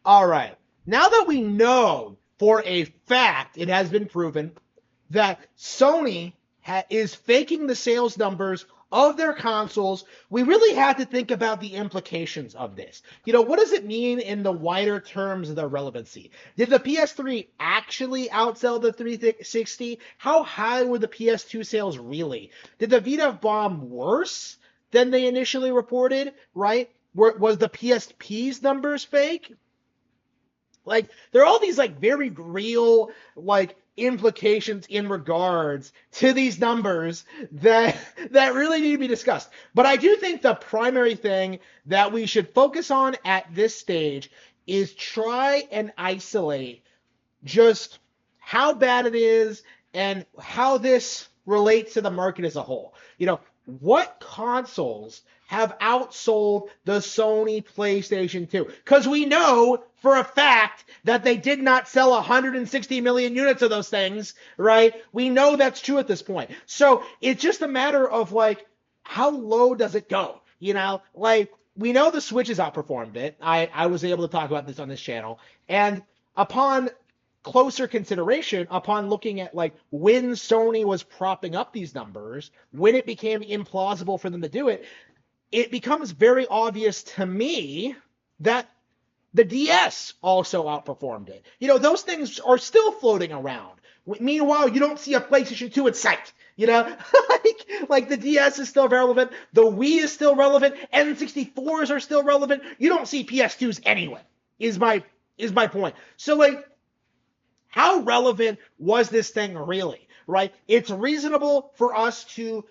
All right. Now that we know for a fact, it has been proven that Sony is faking the sales numbers of their consoles, we really have to think about the implications of this. What does it mean in the wider terms of the relevancy? Did the PS3 actually outsell the 360? How high were the PS2 sales really? Did the Vita bomb worse than they initially reported, right? Was the PSP's numbers fake? Like there are all these like very real like implications in regards to these numbers that really need to be discussed. But I do think the primary thing that we should focus on at this stage is try and isolate just how bad it is and how this relates to the market as a whole. What consoles have outsold the Sony PlayStation 2? Because we know for a fact that they did not sell 160 million units of those things, right? We know that's true at this point. So it's just a matter of like, how low does it go? Like we know the Switch has outperformed it. I was able to talk about this on this channel. And upon closer consideration, upon looking at like when Sony was propping up these numbers, when it became implausible for them to do it, it becomes very obvious to me that the DS also outperformed it. Those things are still floating around. Meanwhile, you don't see a PlayStation 2 in sight. like the DS is still relevant, the Wii is still relevant, N64s are still relevant. You don't see PS2s anyway. Is my point. So like, how relevant was this thing really, right? It's reasonable for us to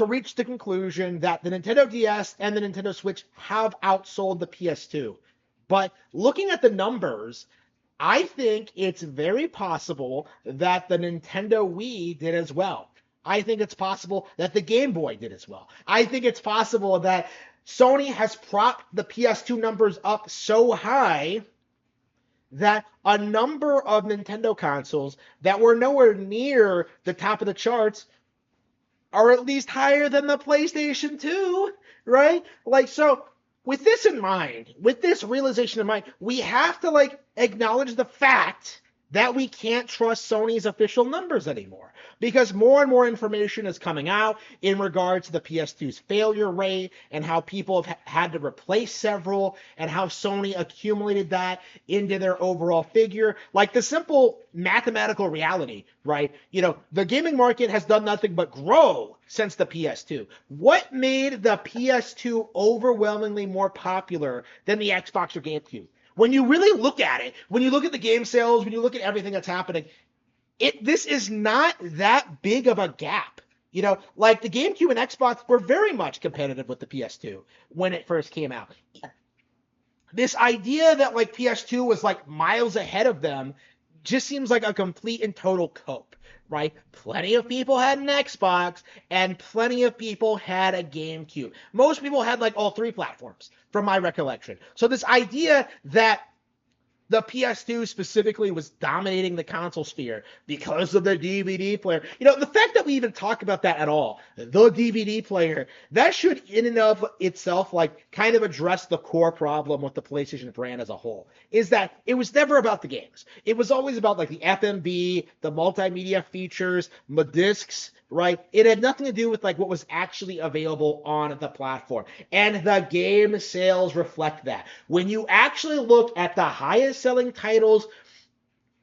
reach the conclusion that the Nintendo DS and the Nintendo Switch have outsold the PS2. But looking at the numbers, I think it's very possible that the Nintendo Wii did as well. I think it's possible that the Game Boy did as well. I think it's possible that Sony has propped the PS2 numbers up so high that a number of Nintendo consoles that were nowhere near the top of the charts are at least higher than the PlayStation 2, right? Like, so with this in mind, with this realization in mind, we have to like acknowledge the fact that we can't trust Sony's official numbers anymore because more and more information is coming out in regards to the PS2's failure rate and how people have had to replace several and how Sony accumulated that into their overall figure. Like the simple mathematical reality, right? The gaming market has done nothing but grow since the PS2. What made the PS2 overwhelmingly more popular than the Xbox or GameCube? When you really look at it, when you look at the game sales, when you look at everything that's happening, this is not that big of a gap. Like the GameCube and Xbox were very much competitive with the PS2 when it first came out. This idea that like PS2 was like miles ahead of them just seems like a complete and total cope, right? Plenty of people had an Xbox and plenty of people had a GameCube. Most people had like all three platforms from my recollection. So this idea that the PS2 specifically was dominating the console sphere because of the DVD player. The fact that we even talk about that at all, the DVD player, that should in and of itself like kind of address the core problem with the PlayStation brand as a whole, is that it was never about the games. It was always about like the FMV, the multimedia features, the discs, right? It had nothing to do with like what was actually available on the platform. And the game sales reflect that. When you actually look at the highest selling titles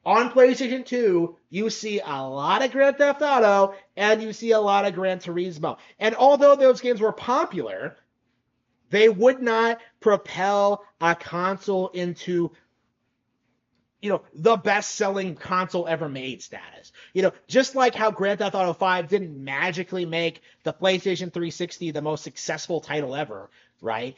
on PlayStation 2, you see a lot of Grand Theft Auto and you see a lot of Gran Turismo. And although those games were popular, they would not propel a console into the best-selling console ever made status. Just like how Grand Theft Auto 5 didn't magically make the PlayStation 360 the most successful title ever, right?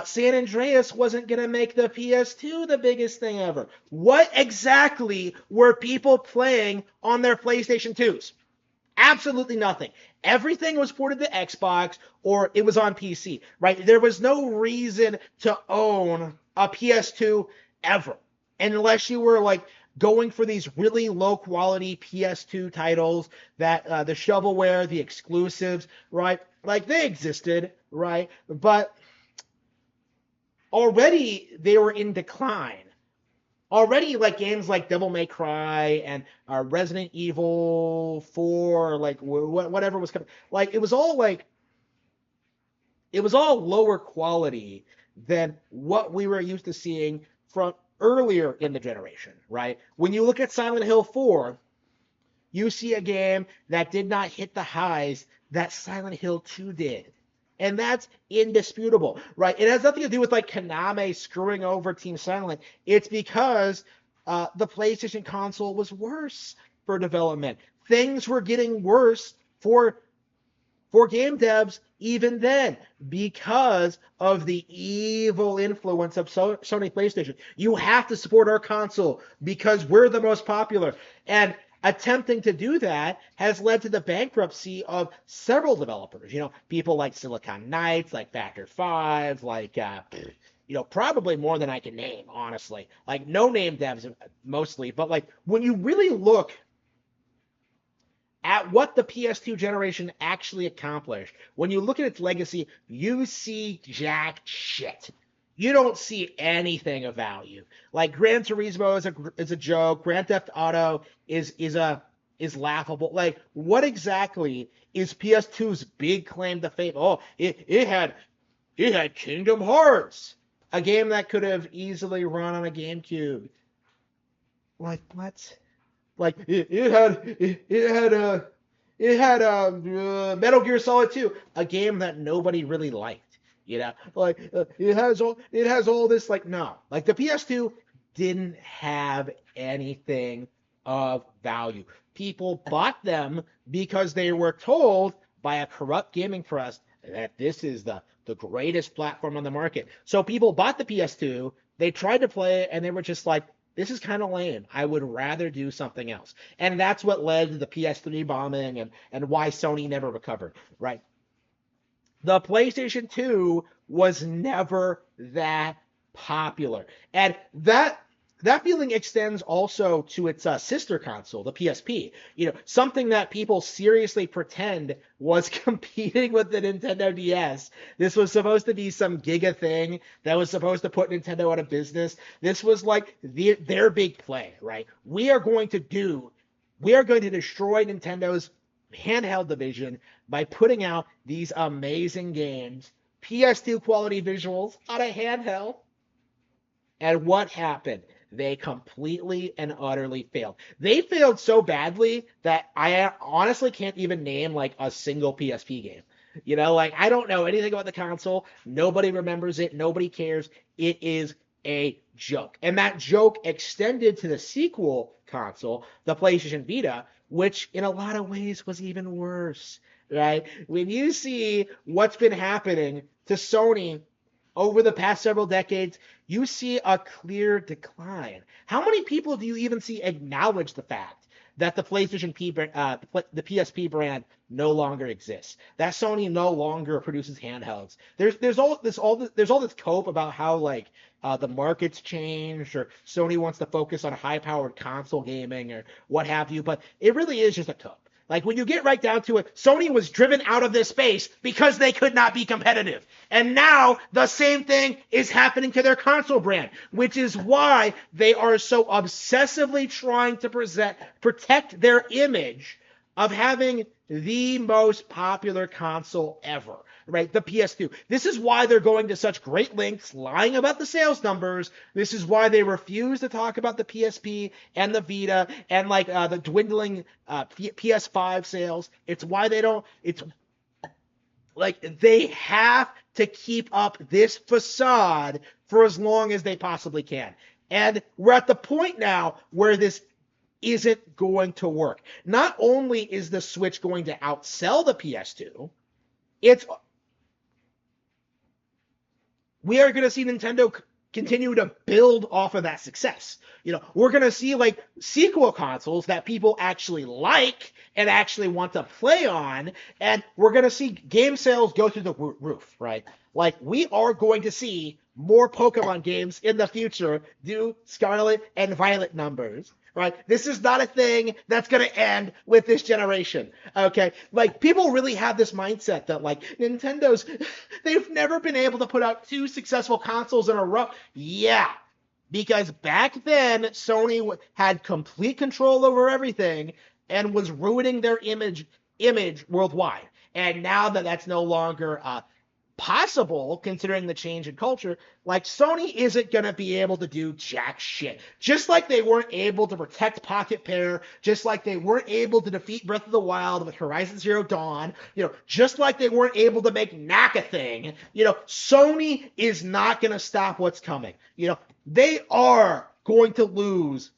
San Andreas wasn't going to make the PS2 the biggest thing ever. What exactly were people playing on their PlayStation 2s? Absolutely nothing. Everything was ported to Xbox or it was on PC, right? There was no reason to own a PS2 ever, unless you were like going for these really low quality PS2 titles that the shovelware, the exclusives, right? Like they existed, right? But already they were in decline already like games like Devil May Cry and Resident Evil 4, like whatever was coming, like it was all lower quality than what we were used to seeing from earlier in the generation, right? When you look at Silent Hill 4, you see a game that did not hit the highs that Silent Hill 2 did. And that's indisputable, right? It has nothing to do with like Konami screwing over Team Silent. It's because the PlayStation console was worse for development. Things were getting worse for game devs even then because of the evil influence of Sony PlayStation. You have to support our console because we're the most popular. And attempting to do that has led to the bankruptcy of several developers. You know, people like Silicon Knights, like Factor 5, like, probably more than I can name, honestly. Like, no-name devs mostly. But, like, when you really look at what the PS2 generation actually accomplished, when you look at its legacy, you see jack shit. You don't see anything of value. Like Gran Turismo is a joke. Grand Theft Auto is laughable. Like what exactly is PS2's big claim to fame? Oh, it had Kingdom Hearts, a game that could have easily run on a GameCube. Like what? Like it had Metal Gear Solid 2, a game that nobody really liked. Like it has all this like no, like the PS2 didn't have anything of value. People bought them because they were told by a corrupt gaming press that this is the greatest platform on the market. So people bought the PS2, they tried to play it, and they were just like, this is kind of lame. I would rather do something else. And that's what led to the PS3 bombing and why Sony never recovered, right? The PlayStation 2 was never that popular. And that feeling extends also to its sister console, the PSP. Something that people seriously pretend was competing with the Nintendo DS. This was supposed to be some giga thing that was supposed to put Nintendo out of business. This was like their big play, right? We are going to destroy Nintendo's handheld division by putting out these amazing games, PS2 quality visuals on a handheld. And what happened? They completely and utterly failed. They failed so badly that I honestly can't even name like a single PSP game. Like I don't know anything about the console. Nobody remembers it. Nobody cares. It is a joke. And that joke extended to the sequel console, the PlayStation Vita, which in a lot of ways was even worse, right? When you see what's been happening to Sony over the past several decades, you see a clear decline. How many people do you even see acknowledge the fact that the the PSP brand no longer exists? That Sony no longer produces handhelds. There's all this cope about how like the market's changed or Sony wants to focus on high-powered console gaming or what have you, but it really is just a cope. Like when you get right down to it, Sony was driven out of this space because they could not be competitive. And now the same thing is happening to their console brand, which is why they are so obsessively trying to protect their image of having the most popular console ever, right? The PS2. This is why they're going to such great lengths lying about the sales numbers. This is why they refuse to talk about the PSP and the Vita and like the dwindling PS5 sales. It's why it's like they have to keep up this facade for as long as they possibly can. And we're at the point now where this isn't going to work. Not only is the Switch going to outsell the PS2, we are going to see Nintendo continue to build off of that success. We're going to see like sequel consoles that people actually like and actually want to play on, and we're going to see game sales go through the roof, right? Like we are going to see more Pokemon games in the future do Scarlet and Violet numbers. Right? This is not a thing that's going to end with this generation. Okay? Like, people really have this mindset that, like, they've never been able to put out two successful consoles in a row. Yeah. because back then Sony had complete control over everything and was ruining their image worldwide. And now that that's no longer possible, considering the change in culture, like Sony isn't going to be able to do jack shit. Just like they weren't able to protect Pocket Pair, just like they weren't able to defeat Breath of the Wild with Horizon Zero Dawn, just like they weren't able to make Knack a thing, Sony is not going to stop what's coming. They are going to lose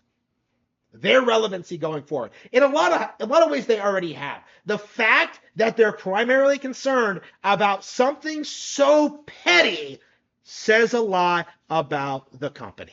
their relevancy going forward. In a lot of ways, they already have. The fact that they're primarily concerned about something so petty says a lot about the company.